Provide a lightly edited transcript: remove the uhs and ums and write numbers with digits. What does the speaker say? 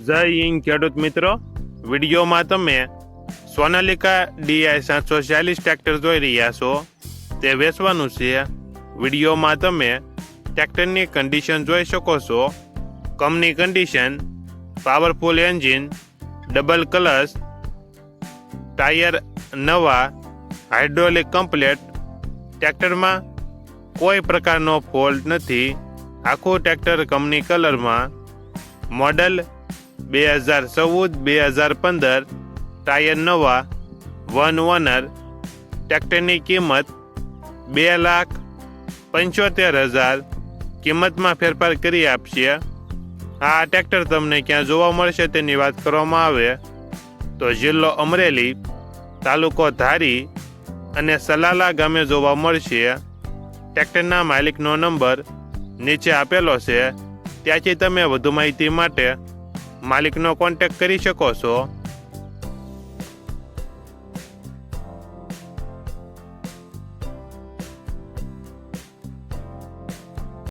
જય હિન્દ ખેડૂત મિત્રો, વિડીયોમાં તમે સોનાલિકા DI 746 ટ્રેક્ટર જોઈ રહ્યા છો. તે વેચવાનું છે. વિડીયોમાં તમે ટ્રેક્ટરની કન્ડિશન જોઈ શકો છો. Company condition, powerful engine, double clutch, tyre નવા, હાઇડ્રોલિક કમ્પ્લેટ. ટ્રેક્ટરમાં કોઈ પ્રકારનો ફોલ્ટ નથી. આખું ટ્રેક્ટર કંપની કલરમાં. મોડલ 2014-2015. ટાયર નવા, 1 ઓનર. ટ્રેક્ટરની કિંમત 2,75,000. કિંમતમાં ફેરફાર કરી આપશે. આ ટ્રેક્ટર તમને ક્યાં જોવા મળશે તેની વાત કરવામાં આવે તો જિલ્લો અમરેલી, તાલુકો ધારી અને સલાલા ગામે જોવા મળશે. ટ્રેક્ટરના માલિકનો નંબર નીચે આપેલો છે. ત્યાંથી તમે વધુ માહિતી માટે માલિકનો કોન્ટેક્ટ કરી શકો છો.